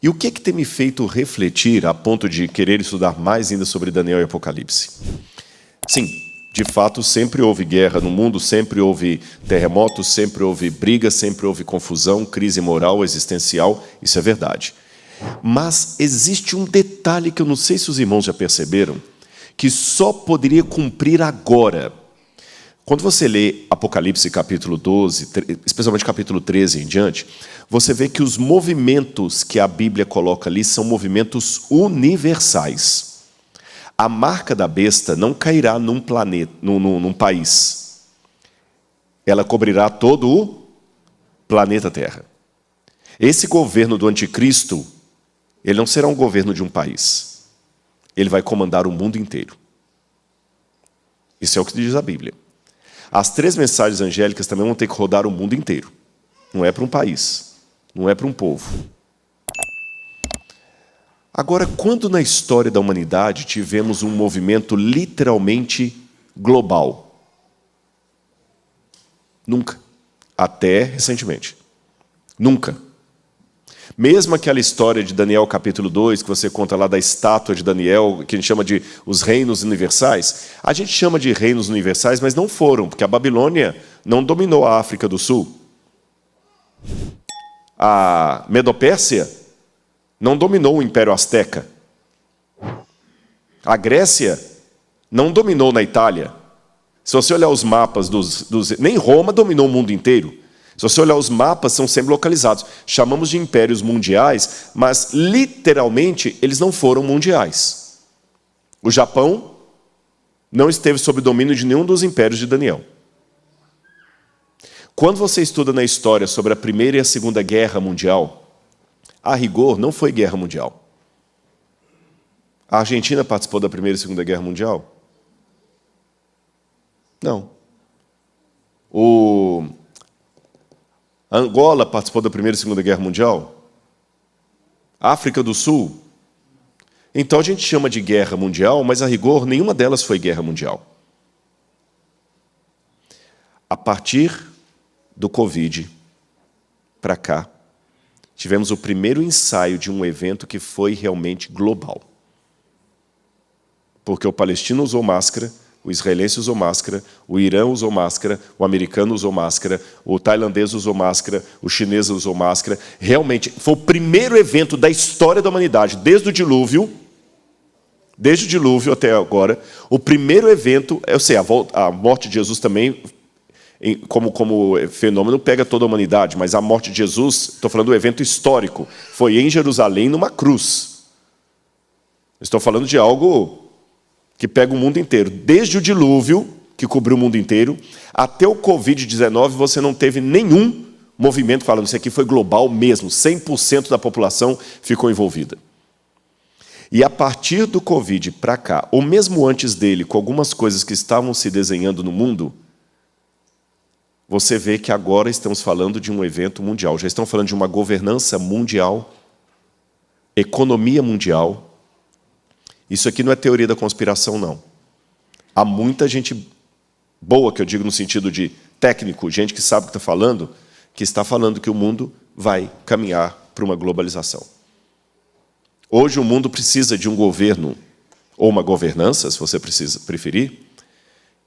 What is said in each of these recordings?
E o que tem me feito refletir a ponto de querer estudar mais ainda sobre Daniel e Apocalipse? Sim, de fato, sempre houve guerra no mundo, sempre houve terremotos, sempre houve briga, sempre houve confusão, crise moral, existencial, isso é verdade. Mas existe um detalhe que eu não sei se os irmãos já perceberam, que só poderia cumprir agora. Quando você lê Apocalipse capítulo 12, especialmente capítulo 13 em diante, você vê que os movimentos que a Bíblia coloca ali são movimentos universais. A marca da besta não cairá num planeta, num país. Ela cobrirá todo o planeta Terra. Esse governo do anticristo, ele não será um governo de um país. Ele vai comandar o mundo inteiro. Isso é o que diz a Bíblia. As 3 mensagens angélicas também vão ter que rodar o mundo inteiro. Não é para um país, não é para um povo. Agora, quando na história da humanidade tivemos um movimento literalmente global? Nunca. Até recentemente. Nunca. Mesmo aquela história de Daniel capítulo 2, que você conta lá da estátua de Daniel, que a gente chama de os reinos universais, a gente chama de reinos universais, mas não foram, porque a Babilônia não dominou a África do Sul. A Medopérsia não dominou o Império Azteca. A Grécia não dominou na Itália. Se você olhar os mapas nem Roma dominou o mundo inteiro. Se você olhar os mapas, são sempre localizados. Chamamos de impérios mundiais, mas literalmente eles não foram mundiais. O Japão não esteve sob domínio de nenhum dos impérios de Daniel. Quando você estuda na história sobre a Primeira e a Segunda Guerra Mundial, a rigor não foi guerra mundial. A Argentina participou da Primeira e Segunda Guerra Mundial? Não. Angola participou da Primeira e Segunda Guerra Mundial? África do Sul? Então a gente chama de guerra mundial, mas a rigor nenhuma delas foi guerra mundial. A partir do Covid para cá, tivemos o primeiro ensaio de um evento que foi realmente global. Porque o palestino usou máscara, o israelense usou máscara, o Irã usou máscara, o americano usou máscara, o tailandês usou máscara, o chinês usou máscara. Realmente, foi o primeiro evento da história da humanidade, desde o dilúvio até agora. O primeiro evento, eu sei, a morte de Jesus também, como fenômeno, pega toda a humanidade, mas a morte de Jesus, estou falando do evento histórico, foi em Jerusalém, numa cruz. Estou falando de algo que pega o mundo inteiro. Desde o dilúvio, que cobriu o mundo inteiro, até o Covid-19, você não teve nenhum movimento falando isso aqui foi global mesmo. 100% da população ficou envolvida. E a partir do Covid para cá, ou mesmo antes dele, com algumas coisas que estavam se desenhando no mundo, você vê que agora estamos falando de um evento mundial. Já estão falando de uma governança mundial, economia mundial. Isso aqui não é teoria da conspiração, não. Há muita gente boa, que eu digo no sentido de técnico, gente que sabe o que está falando que o mundo vai caminhar para uma globalização. Hoje o mundo precisa de um governo, ou uma governança, se você preferir,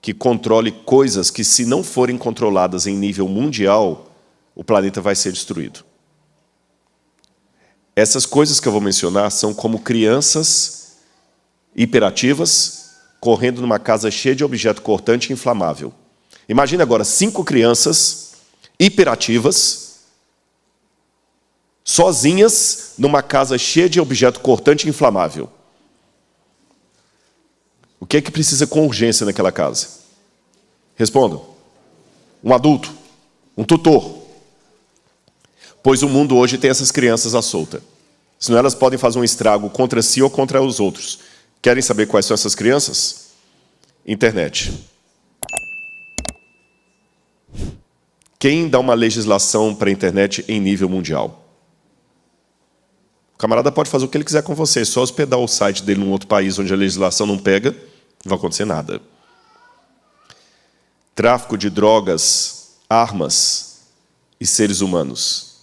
que controle coisas que, se não forem controladas em nível mundial, o planeta vai ser destruído. Essas coisas que eu vou mencionar são como crianças hiperativas, correndo numa casa cheia de objeto cortante e inflamável. Imagine agora 5 crianças hiperativas, sozinhas, numa casa cheia de objeto cortante e inflamável. O que é que precisa com urgência naquela casa? Respondam. Um adulto, um tutor. Pois o mundo hoje tem essas crianças à solta. Senão elas podem fazer um estrago contra si ou contra os outros. Querem saber quais são essas crianças? Internet. Quem dá uma legislação para a internet em nível mundial? O camarada pode fazer o que ele quiser com você, só hospedar o site dele num outro país onde a legislação não pega, não vai acontecer nada. Tráfico de drogas, armas e seres humanos.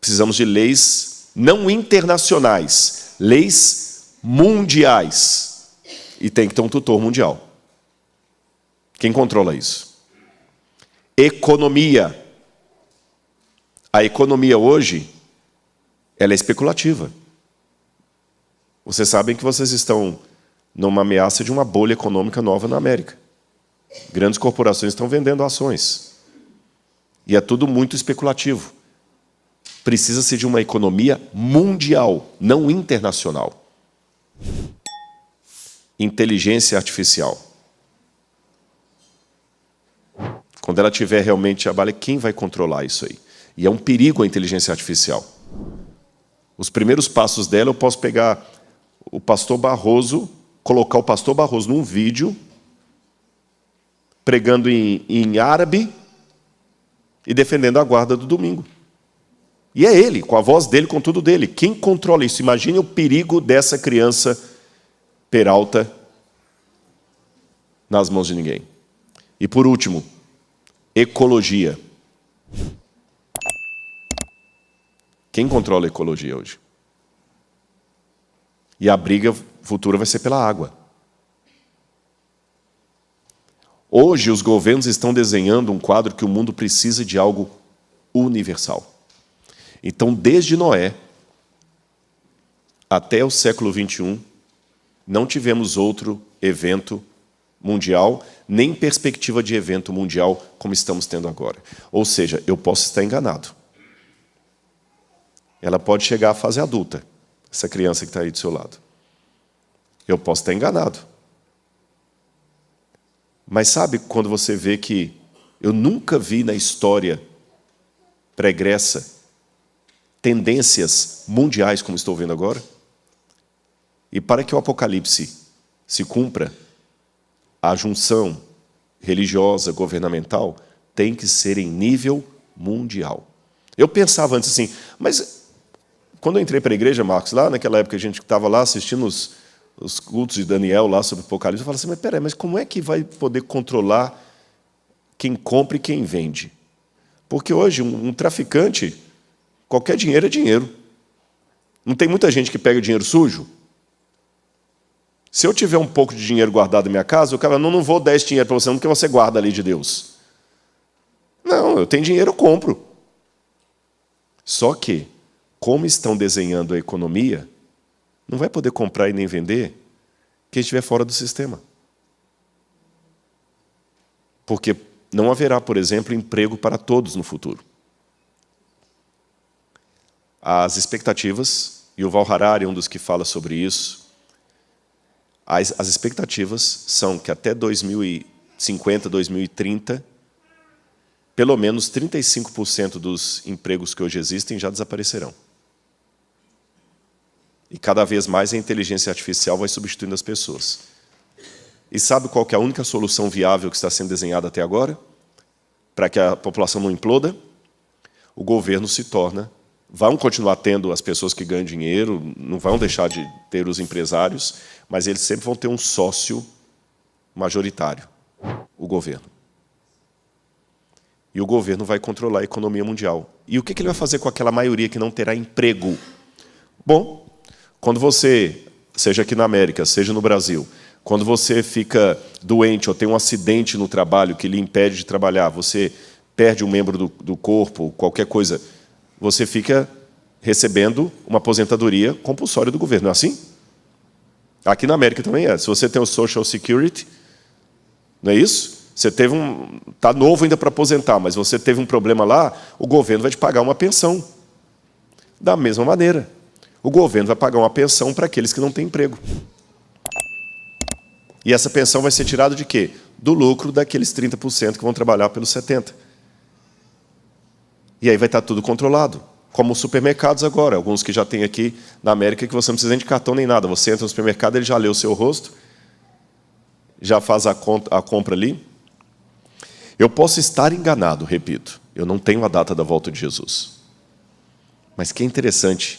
Precisamos de leis não internacionais, leis mundiais. E tem que ter um tutor mundial. Quem controla isso? Economia. A economia hoje, ela é especulativa. Vocês sabem que vocês estão numa ameaça de uma bolha econômica nova na América. Grandes corporações estão vendendo ações. E é tudo muito especulativo. Precisa-se de uma economia mundial, não internacional. Inteligência artificial. Quando ela tiver realmente trabalho, quem vai controlar isso aí? E é um perigo a inteligência artificial. Os primeiros passos dela, eu posso pegar o pastor Barroso, colocar o pastor Barroso num vídeo, pregando em árabe e defendendo a guarda do domingo. E é ele, com a voz dele, com tudo dele. Quem controla isso? Imagine o perigo dessa criança Peralta nas mãos de ninguém. E por último, ecologia. Quem controla a ecologia hoje? E a briga futura vai ser pela água. Hoje, os governos estão desenhando um quadro que o mundo precisa de algo universal. Então, desde Noé até o século XXI, não tivemos outro evento mundial, nem perspectiva de evento mundial como estamos tendo agora. Ou seja, eu posso estar enganado. Ela pode chegar à fase adulta, essa criança que está aí do seu lado. Eu posso estar enganado. Mas sabe quando você vê que eu nunca vi na história pregressa tendências mundiais como estou vendo agora? E para que o Apocalipse se cumpra, a junção religiosa, governamental, tem que ser em nível mundial. Eu pensava antes assim, mas quando eu entrei para a igreja, Marcos, lá naquela época a gente estava lá assistindo os cultos de Daniel lá sobre o Apocalipse, eu falava assim, mas peraí, mas como é que vai poder controlar quem compra e quem vende? Porque hoje um traficante, qualquer dinheiro é dinheiro. Não tem muita gente que pega dinheiro sujo? Se eu tiver um pouco de dinheiro guardado na minha casa, o cara, não vou dar esse dinheiro para você, não, porque você guarda ali de Deus. Não, eu tenho dinheiro, eu compro. Só que, como estão desenhando a economia, não vai poder comprar e nem vender quem estiver fora do sistema. Porque não haverá, por exemplo, emprego para todos no futuro. As expectativas, e o Val Harari é um dos que fala sobre isso, as expectativas são que até 2050, 2030, pelo menos 35% dos empregos que hoje existem já desaparecerão. E cada vez mais a inteligência artificial vai substituindo as pessoas. E sabe qual que é a única solução viável que está sendo desenhada até agora? Para que a população não imploda? O governo se torna... Vão continuar tendo as pessoas que ganham dinheiro, não vão deixar de ter os empresários, mas eles sempre vão ter um sócio majoritário, o governo. E o governo vai controlar a economia mundial. E o que ele vai fazer com aquela maioria que não terá emprego? Bom, quando você, seja aqui na América, seja no Brasil, quando você fica doente ou tem um acidente no trabalho que lhe impede de trabalhar, você perde um membro do corpo, qualquer coisa, você fica recebendo uma aposentadoria compulsória do governo. Não é assim? Aqui na América também é. Se você tem o Social Security, não é isso? Você teve está novo ainda para aposentar, mas você teve um problema lá, o governo vai te pagar uma pensão. Da mesma maneira, o governo vai pagar uma pensão para aqueles que não têm emprego. E essa pensão vai ser tirada de quê? Do lucro daqueles 30% que vão trabalhar pelos 70%. E aí vai estar tudo controlado. Como os supermercados agora, alguns que já tem aqui na América, que você não precisa nem de cartão nem nada. Você entra no supermercado, ele já lê o seu rosto, já faz a compra ali. Eu posso estar enganado, repito. Eu não tenho a data da volta de Jesus. Mas que interessante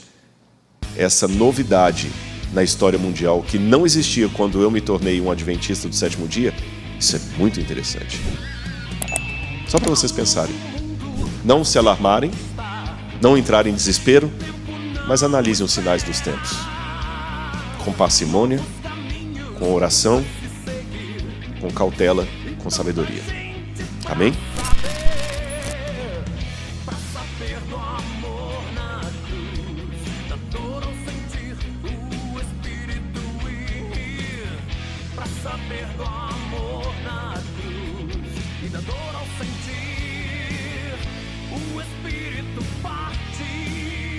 essa novidade na história mundial que não existia quando eu me tornei um adventista do sétimo dia. Isso é muito interessante. Só para vocês pensarem. Não se alarmarem, Não entrar em desespero, mas analise os sinais dos tempos. Com parcimônia, com oração, com cautela, com sabedoria. Amém? Saber do amor na cruz e da dor ao sentir o Espírito partir.